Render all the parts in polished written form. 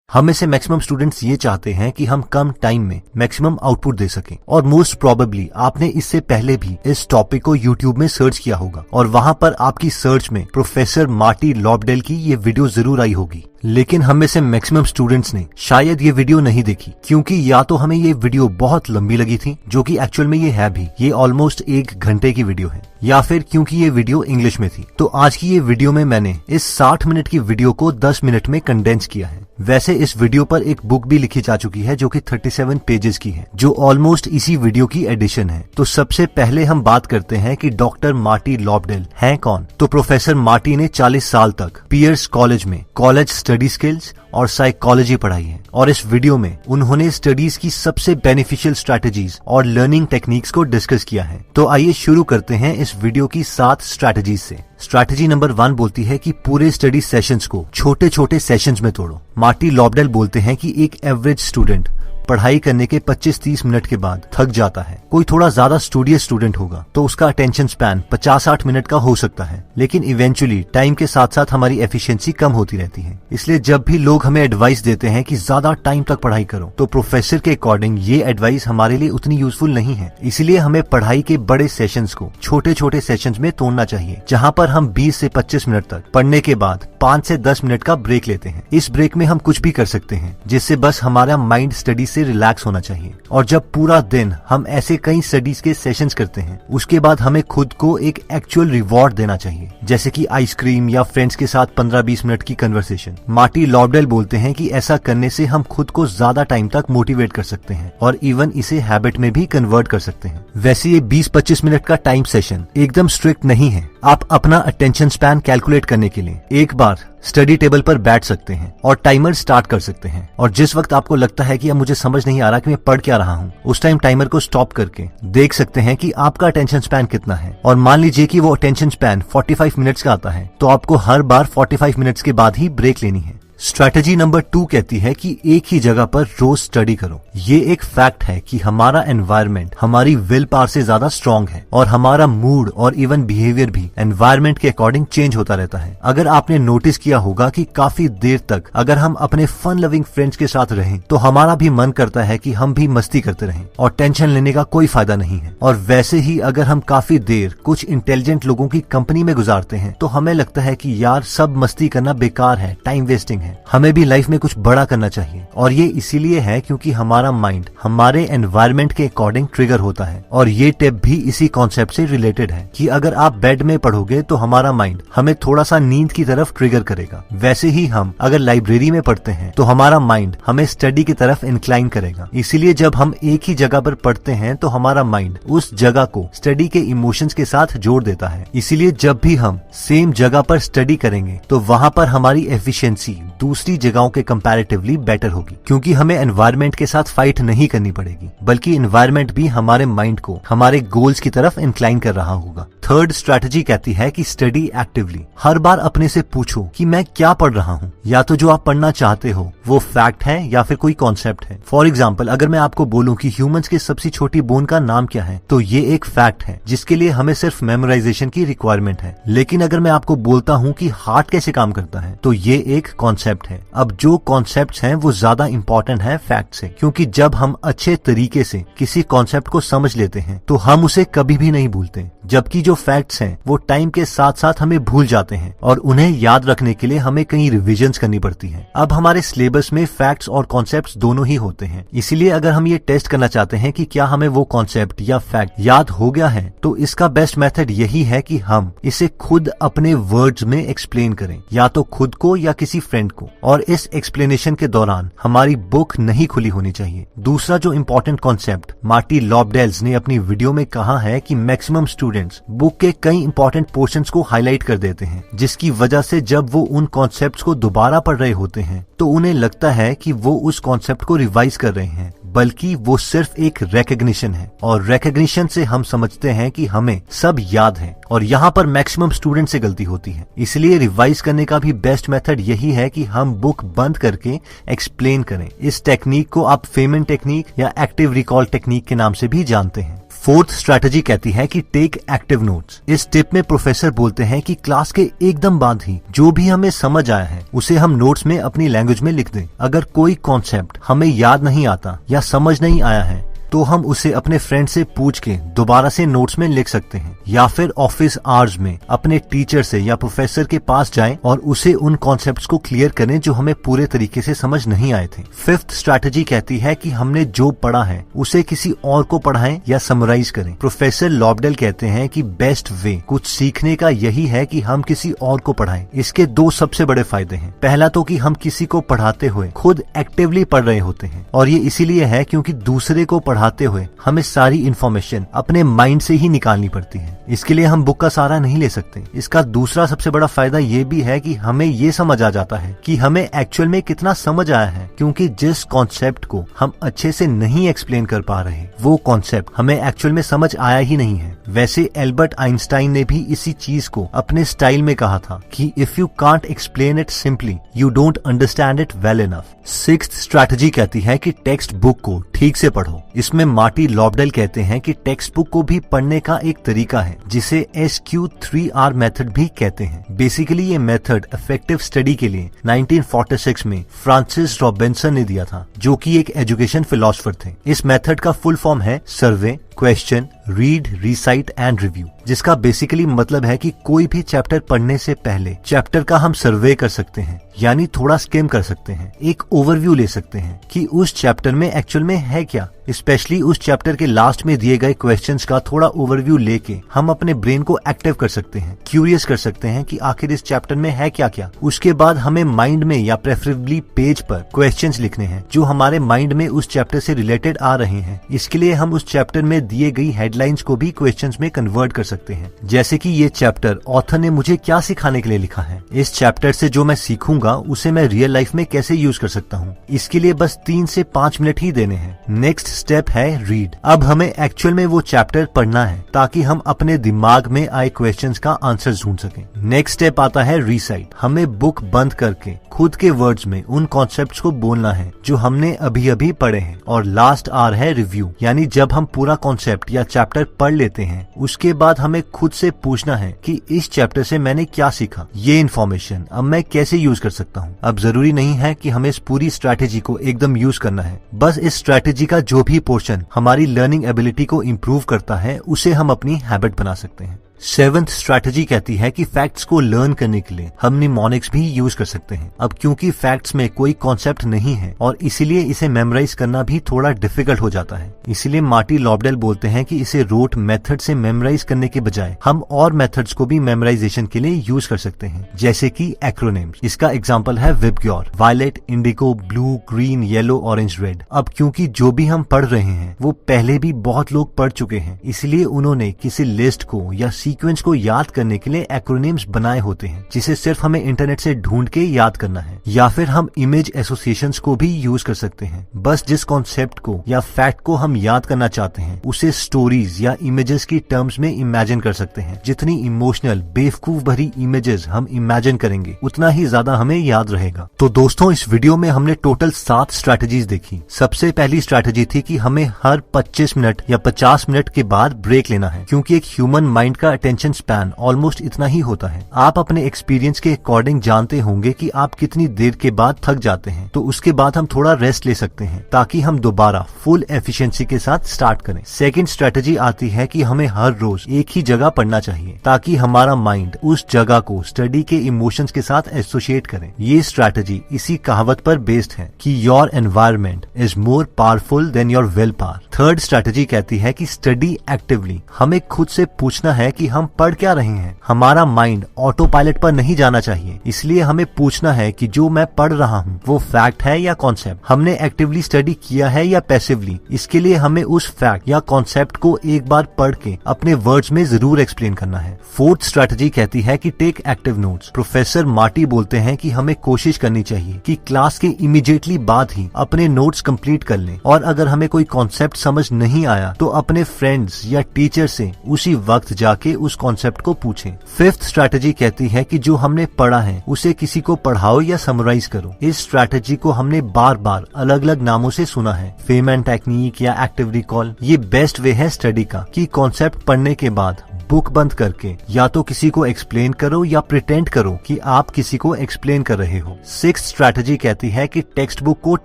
हम में से मैक्सिमम स्टूडेंट्स ये चाहते हैं कि हम कम टाइम में मैक्सिमम आउटपुट दे सकें और मोस्ट प्रोबेबली आपने इससे पहले भी इस टॉपिक को यूट्यूब में सर्च किया होगा और वहां पर आपकी सर्च में प्रोफेसर मार्टी लॉबडेल की ये वीडियो जरूर आई होगी। लेकिन हम में से मैक्सिमम स्टूडेंट्स ने शायद ये वीडियो नहीं देखी क्योंकि या तो हमें ये वीडियो बहुत लंबी लगी थी, जो कि एक्चुअल में ये है भी, ये ऑलमोस्ट 1 घंटे की वीडियो है, या फिर क्योंकि ये वीडियो इंग्लिश में थी। तो आज की ये वीडियो में मैंने इस 60 मिनट की वीडियो को 10 मिनट में कंडेंस किया है। वैसे इस वीडियो पर एक बुक भी लिखी जा चुकी है जो कि 37 पेजेस की है, जो ऑलमोस्ट इसी वीडियो की एडिशन है। तो सबसे पहले हम बात करते हैं कि डॉक्टर मार्टी लॉबडेल हैं कौन। तो प्रोफेसर मार्टी ने 40 साल तक पियर्स कॉलेज में कॉलेज स्टडी स्किल्स और साइकोलॉजी पढ़ाई है और इस वीडियो में उन्होंने स्टडीज की सबसे बेनिफिशियल स्ट्रैटेजीज और लर्निंग टेक्निक्स को डिस्कस किया है। तो आइए शुरू करते हैं इस वीडियो की 7 स्ट्रैटेजीज से। स्ट्रैटेजी नंबर 1 बोलती है कि पूरे स्टडी सेशंस को छोटे छोटे सेशंस में तोड़ो। मार्टी लॉबडेल बोलते हैं कि एक एवरेज स्टूडेंट पढ़ाई करने के 25-30 मिनट के बाद थक जाता है। कोई थोड़ा ज्यादा स्टूडियस स्टूडेंट होगा तो उसका अटेंशन स्पैन 50-60 मिनट का हो सकता है, लेकिन इवेंचुअली टाइम के साथ साथ हमारी एफिशिएंसी कम होती रहती है। इसलिए जब भी लोग हमें एडवाइस देते हैं कि ज्यादा टाइम तक पढ़ाई करो, तो प्रोफेसर के अकॉर्डिंग ये एडवाइस हमारे लिए उतनी यूजफुल नहीं है। इसलिए हमें पढ़ाई के बड़े सेशंस को छोटे छोटे सेशंस में तोड़ना चाहिए, जहाँ पर हम 20 से 25 मिनट तक पढ़ने के बाद 5 से 10 मिनट का ब्रेक लेते हैं। इस ब्रेक में हम कुछ भी कर सकते हैं, जिससे बस हमारा माइंड स्टडी से रिलैक्स होना चाहिए। और जब पूरा दिन हम ऐसे कई स्टडीज के सेशंस करते हैं, उसके बाद हमें खुद को एक एक्चुअल रिवॉर्ड देना चाहिए, जैसे कि आइसक्रीम या फ्रेंड्स के साथ 15-20 मिनट की कन्वर्सेशन। मार्टी लॉबडेल बोलते हैं कि ऐसा करने से हम खुद को ज्यादा टाइम तक मोटिवेट कर सकते हैं और इवन इसे हैबिट में भी कन्वर्ट कर सकते हैं। वैसे ये 20-25 मिनट का टाइम सेशन एकदम स्ट्रिक्ट नहीं है। आप अपना अटेंशन स्पैन कैलकुलेट करने के लिए एक बार स्टडी टेबल पर बैठ सकते हैं और टाइमर स्टार्ट कर सकते हैं, और जिस वक्त आपको लगता है कि अब मुझे समझ नहीं आ रहा कि मैं पढ़ क्या रहा हूँ, उस टाइम टाइमर को स्टॉप करके देख सकते हैं कि आपका अटेंशन स्पैन कितना है। और मान लीजिए कि वो अटेंशन स्पैन 45 मिनट्स का आता है, तो आपको हर बार 45 मिनट्स के बाद ही ब्रेक लेनी है। स्ट्रैटेजी नंबर 2 कहती है कि एक ही जगह पर रोज स्टडी करो। ये एक फैक्ट है कि हमारा एनवायरनमेंट हमारी विल पावर से ज्यादा स्ट्रांग है और हमारा मूड और इवन बिहेवियर भी एनवायरनमेंट के अकॉर्डिंग चेंज होता रहता है। अगर आपने नोटिस किया होगा कि काफी देर तक अगर हम अपने फन लविंग फ्रेंड्स के साथ रहें, तो हमारा भी मन करता है कि हम भी मस्ती करते रहें और टेंशन लेने का कोई फायदा नहीं है। और वैसे ही अगर हम काफी देर कुछ इंटेलिजेंट लोगों की कंपनी में गुजारते हैं, तो हमें लगता है कि यार सब मस्ती करना बेकार है, टाइम वेस्टिंग है, हमें भी लाइफ में कुछ बड़ा करना चाहिए। और ये इसीलिए है क्योंकि हमारा माइंड हमारे एनवायरनमेंट के अकॉर्डिंग ट्रिगर होता है। और ये टिप भी इसी कॉन्सेप्ट से रिलेटेड है कि अगर आप बेड में पढ़ोगे तो हमारा माइंड हमें थोड़ा सा नींद की तरफ ट्रिगर करेगा। वैसे ही हम अगर लाइब्रेरी में पढ़ते हैं तो हमारा माइंड हमें स्टडी की तरफ इंक्लाइन करेगा। इसीलिए जब हम एक ही जगह पर पढ़ते हैं तो हमारा माइंड उस जगह को स्टडी के इमोशंस के साथ जोड़ देता है। इसीलिए जब भी हम सेम जगह पर स्टडी करेंगे तो वहाँ पर हमारी एफिशिएंसी दूसरी जगहों के कंपैरेटिवली बेटर होगी, क्योंकि हमें एनवायरनमेंट के साथ फाइट नहीं करनी पड़ेगी, बल्कि एनवायरनमेंट भी हमारे माइंड को हमारे गोल्स की तरफ इंक्लाइन कर रहा होगा। थर्ड स्ट्रैटेजी कहती है कि स्टडी एक्टिवली। हर बार अपने से पूछो कि मैं क्या पढ़ रहा हूँ, या तो जो आप पढ़ना चाहते हो वो फैक्ट है या फिर कोई कॉन्सेप्ट है। फॉर एग्जाम्पल, अगर मैं आपको बोलूं कि ह्यूमंस की सबसे छोटी बोन का नाम क्या है, तो ये एक फैक्ट है जिसके लिए हमें सिर्फ मेमोराइजेशन की रिक्वायरमेंट है। लेकिन अगर मैं आपको बोलता हूँ कि हार्ट कैसे काम करता है, तो ये एक कॉन्सेप्ट है। अब जो कॉन्सेप्ट्स हैं वो ज्यादा इंपॉर्टेंट है फैक्ट से, क्योंकि जब हम अच्छे तरीके से किसी कॉन्सेप्ट को समझ लेते हैं तो हम उसे कभी भी नहीं भूलते, जबकि जो फैक्ट्स हैं वो टाइम के साथ साथ हमें भूल जाते हैं और उन्हें याद रखने के लिए हमें कई रिविजन्स करनी पड़ती हैं। अब हमारे सिलेबस में फैक्ट्स और कॉन्सेप्ट्स दोनों ही होते हैं। इसीलिए अगर हम ये टेस्ट करना चाहते हैं कि क्या हमें वो कॉन्सेप्ट या फैक्ट याद हो गया है, तो इसका बेस्ट मेथड यही है कि हम इसे खुद अपने वर्ड्स में एक्सप्लेन करें, या तो खुद को या किसी फ्रेंड को। और इस एक्सप्लेनेशन के दौरान हमारी बुक नहीं खुली होनी चाहिए। दूसरा जो इम्पोर्टेंट कॉन्सेप्ट मार्टी लॉबडेल्स ने अपनी वीडियो में कहा है कि मैक्सिमम स्टूडेंट्स बुक के कई इंपॉर्टेंट पोर्शंस को हाईलाइट कर देते हैं, जिसकी वजह से जब वो उन कॉन्सेप्ट्स को दोबारा पढ़ रहे होते हैं तो उन्हें लगता है कि वो उस कॉन्सेप्ट को रिवाइज कर रहे हैं, बल्कि वो सिर्फ एक रिकॉग्निशन है। और रिकॉग्निशन से हम समझते हैं कि हमें सब याद है, और यहाँ पर मैक्सिमम स्टूडेंट से गलती होती है। इसलिए रिवाइज करने का भी बेस्ट मेथड यही है कि हम बुक बंद करके एक्सप्लेन करें। इस टेक्निक को आप फेमन टेक्निक या एक्टिव रिकॉल टेक्निक के नाम से भी जानते हैं। फोर्थ स्ट्रैटेजी कहती है कि टेक एक्टिव नोट्स। इस टिप में प्रोफेसर बोलते हैं कि क्लास के एकदम बाद ही जो भी हमें समझ आया है उसे हम नोट्स में अपनी लैंग्वेज में लिख दें। अगर कोई कॉन्सेप्ट हमें याद नहीं आता या समझ नहीं आया है तो हम उसे अपने फ्रेंड से पूछ के दोबारा से नोट्स में लिख सकते हैं, या फिर ऑफिस आवर्स में अपने टीचर से या प्रोफेसर के पास जाएं और उसे उन कॉन्सेप्ट्स को क्लियर करें जो हमें पूरे तरीके से समझ नहीं आए थे। फिफ्थ स्ट्रैटेजी कहती है कि हमने जो पढ़ा है उसे किसी और को पढ़ाएं या समराइज करें। प्रोफेसर लॉबडेल कहते हैं कि बेस्ट वे कुछ सीखने का यही है कि हम किसी और को पढ़ाएं। इसके दो सबसे बड़े फायदे हैं। पहला तो कि हम किसी को पढ़ाते हुए खुद एक्टिवली पढ़ रहे होते हैं, और ये इसीलिए है क्योंकि दूसरे को पढ़ाते हुए हमें सारी इंफॉर्मेशन अपने माइंड से ही निकालनी पड़ती है। इसके लिए हम बुक का सहारा नहीं ले सकते। इसका दूसरा सबसे बड़ा फायदा ये भी है कि हमें ये समझ आ जाता है कि हमें एक्चुअल में कितना समझ आया है, क्योंकि जिस कॉन्सेप्ट को हम अच्छे से नहीं एक्सप्लेन कर पा रहे वो कॉन्सेप्ट हमें एक्चुअल में समझ आया ही नहीं है। वैसे एल्बर्ट आइंस्टाइन ने भी इसी चीज को अपने स्टाइल में कहा था कि if you can't explain it simply you don't understand it well enough. Sixth strategy कहती है कि टेक्स्ट बुक को ठीक से पढ़ो। इसमें मार्टी लॉबडेल कहते हैं कि टेक्स्ट बुक को भी पढ़ने का एक तरीका है जिसे SQ3R मेथड भी कहते हैं। बेसिकली ये मेथड इफेक्टिव स्टडी के लिए 1946 में फ्रांसिस रॉबिन्सन ने दिया था, जो कि एक एजुकेशन फिलोसोफर थे। इस मेथड का फुल फॉर्म है survey, question, read, recite and review, जिसका बेसिकली मतलब है कि कोई भी चैप्टर पढ़ने से पहले चैप्टर का हम सर्वे कर सकते हैं, यानी थोड़ा स्किम कर सकते हैं, एक ओवरव्यू ले सकते हैं कि उस चैप्टर में एक्चुअल में है क्या। स्पेशली उस चैप्टर के लास्ट में दिए गए क्वेश्चंस का थोड़ा ओवरव्यू लेके हम अपने ब्रेन को एक्टिव कर सकते हैं, क्यूरियस कर सकते हैं कि आखिर इस चैप्टर में है क्या क्या। उसके बाद हमें माइंड में या प्रेफरेबली पेज पर क्वेश्चंस लिखने हैं जो हमारे माइंड में उस चैप्टर से रिलेटेड आ रहे हैं। इसके लिए हम उस चैप्टर में दिए गई हेडलाइंस को भी क्वेश्चंस में कन्वर्ट कर सकते हैं, जैसे कि ये चैप्टर ऑथर ने मुझे क्या सिखाने के लिए लिखा है, इस चैप्टर से जो मैं सीखूंगा उसे मैं रियल लाइफ में कैसे यूज कर सकता हूँ। इसके लिए बस 3 से 5 मिनट ही देने हैं। नेक्स्ट स्टेप है रीड। अब हमें एक्चुअल में वो चैप्टर पढ़ना है ताकि हम अपने दिमाग में आए क्वेश्चंस का आंसर ढूंढ सकें। नेक्स्ट स्टेप आता है रिसाइट। हमें बुक बंद करके खुद के वर्ड्स में उन कॉन्सेप्ट्स को बोलना है जो हमने अभी अभी पढ़े हैं। और लास्ट आर है रिव्यू, यानी जब हम पूरा कॉन्सेप्ट या चैप्टर पढ़ लेते हैं उसके बाद हमें खुद से पूछना है कि इस चैप्टर से मैंने क्या सीखा, ये इन्फॉर्मेशन अब मैं कैसे यूज कर सकता हूँ। अब जरूरी नहीं है कि हमें इस पूरी स्ट्रैटेजी को एकदम यूज करना है, बस इस स्ट्रैटेजी का जो भी पोर्शन हमारी लर्निंग एबिलिटी को इम्प्रूव करता है उसे हम अपनी हैबिट बना सकते हैं। 7th स्ट्रैटेजी कहती है कि फैक्ट्स को लर्न करने के लिए हम निमोनिक्स भी यूज कर सकते हैं। अब क्योंकि फैक्ट्स में कोई कॉन्सेप्ट नहीं है और इसीलिए इसे मेमोराइज करना भी थोड़ा डिफिकल्ट हो जाता है, इसीलिए मार्टी लॉबडेल बोलते हैं कि इसे रोट मेथड से मेमोराइज करने के बजाय हम और मेथड्स को भी मेमोराइजेशन के लिए यूज कर सकते हैं, जैसे कि एक्रोनिम्स। इसका एग्जाम्पल है VIBGYOR, violet, indigo, blue, green, yellow, orange, red. अब क्योंकि जो भी हम पढ़ रहे हैं वो पहले भी बहुत लोग पढ़ चुके हैं, इसलिए उन्होंने किसी लिस्ट को या सीक्वेंस को याद करने के लिए एक्रोनिम्स बनाए होते हैं, जिसे सिर्फ हमें इंटरनेट से ढूंढ के याद करना है। या फिर हम इमेज एसोसिएशंस को भी यूज कर सकते हैं। बस जिस कॉन्सेप्ट को या फैक्ट को हम याद करना चाहते हैं उसे स्टोरीज या इमेजेस की टर्म्स में इमेजिन कर सकते हैं। जितनी इमोशनल बेवकूफ भरी इमेजेस हम इमेजिन करेंगे उतना ही ज्यादा हमें याद रहेगा। तो दोस्तों, इस वीडियो में हमने टोटल 7 स्ट्रैटेजीज देखी। सबसे पहली स्ट्रैटेजी थी कि हमें हर 25 मिनट या 50 मिनट के बाद ब्रेक लेना है, क्योंकि एक ह्यूमन माइंड का अटेंशन स्पैन ऑलमोस्ट इतना ही होता है। आप अपने एक्सपीरियंस के अकॉर्डिंग जानते होंगे कि आप कितनी देर के बाद थक जाते हैं, तो उसके बाद हम थोड़ा रेस्ट ले सकते हैं ताकि हम दोबारा फुल एफिशिएंसी के साथ स्टार्ट करें। सेकंड स्ट्रेटजी आती है कि हमें हर रोज एक ही जगह पढ़ना चाहिए ताकि हमारा माइंड उस जगह को स्टडी के इमोशंस के साथ एसोसिएट करे। ये स्ट्रेटजी इसी कहावत पर बेस्ड है कि your environment is more powerful than your will power. Third strategy कहती है कि स्टडी एक्टिवली। हमें खुद से पूछना है कि हम पढ़ क्या रहे हैं। हमारा माइंड ऑटो पायलट पर नहीं जाना चाहिए, इसलिए हमें पूछना है कि जो मैं पढ़ रहा हूँ वो फैक्ट है या कॉन्सेप्ट। हमने एक्टिवली स्टडी किया है या पैसिवली। इसके लिए हमें उस फैक्ट या कॉन्सेप्ट को एक बार पढ़ के अपने वर्ड्स में जरूर एक्सप्लेन करना है। फोर्थ स्ट्रेटजी कहती है कि take active notes. Professor Marty बोलते हैं कि हमें कोशिश करनी चाहिए कि क्लास के इमीडिएटली बाद ही अपने नोट्स कंप्लीट कर लें, और अगर हमें कोई कॉन्सेप्ट समझ नहीं आया तो अपने फ्रेंड्स या टीचर से उसी वक्त जाके उस कॉन्सेप्ट को पूछें। फिफ्थ स्ट्रैटेजी कहती है कि जो हमने पढ़ा है उसे किसी को पढ़ाओ या समराइज करो। इस स्ट्रैटेजी को हमने बार बार अलग अलग नामों से सुना है, फेमैन टेक्निक या एक्टिव रिकॉल। ये बेस्ट वे है स्टडी का कि कॉन्सेप्ट पढ़ने के बाद बुक बंद करके या तो किसी को एक्सप्लेन करो या प्रिटेंड करो कि आप किसी को एक्सप्लेन कर रहे हो। सिक्स्थ स्ट्रैटेजी कहती है कि टेक्स्ट बुक को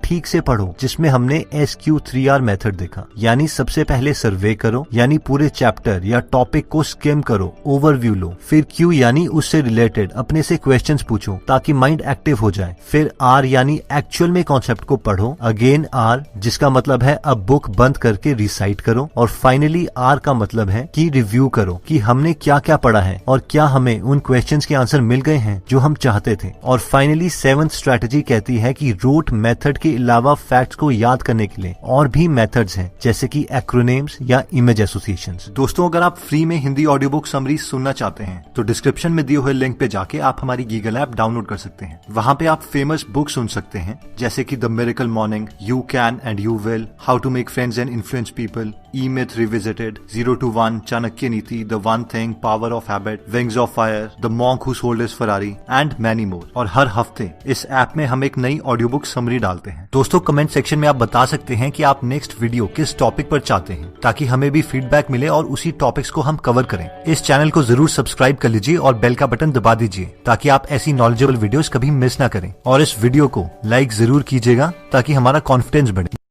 ठीक से पढ़ो, जिसमें हमने SQ3R मेथड देखा। यानी सबसे पहले सर्वे करो, यानी पूरे चैप्टर या टॉपिक को स्किम करो, ओवरव्यू लो। फिर Q यानी उससे रिलेटेड अपने से क्वेश्चंस पूछो ताकि माइंड एक्टिव हो जाए। फिर R यानी एक्चुअल में कॉन्सेप्ट को पढ़ो। अगेन R जिसका मतलब है अब बुक बंद करके रिसाइट करो। और फाइनली R का मतलब है कि रिव्यू करो कि हमने क्या क्या पढ़ा है और क्या हमें उन क्वेश्चंस के आंसर मिल गए हैं जो हम चाहते थे। और फाइनली सेवंथ स्ट्रैटेजी कहती है कि रूट मेथड के अलावा फैक्ट्स को याद करने के लिए और भी मेथड्स हैं, जैसे कि एक्रोनिम्स या इमेज एसोसिएशंस। दोस्तों, अगर आप फ्री में हिंदी ऑडियो बुक समरी सुनना चाहते हैं तो डिस्क्रिप्शन में दिए हुए लिंक पे जाके आप हमारी गीगल ऐप डाउनलोड कर सकते हैं। वहाँ पे आप फेमस बुक सुन सकते हैं, जैसे कि the miracle morning, you can and you will, how to make friends and influence people, E Myth revisited, 0 to 1, Chanakya Niti, the one thing, power of habit, wings of fire, the monk who sold his Ferrari and many more. और हर हफ्ते इस app में हम एक नई audio book summary डालते हैं। दोस्तों, कमेंट सेक्शन में आप बता सकते हैं कि आप नेक्स्ट वीडियो किस टॉपिक पर चाहते हैं, ताकि हमें भी फीडबैक मिले और उसी टॉपिक्स को हम कवर करें। इस चैनल को जरूर सब्सक्राइब कर लीजिए और बेल का बटन दबा दीजिए ताकि आप ऐसी नॉलेजेबल वीडियोस कभी मिस ना करें। और इस वीडियो को लाइक जरूर कीजिएगा ताकि हमारा कॉन्फिडेंस बढ़े।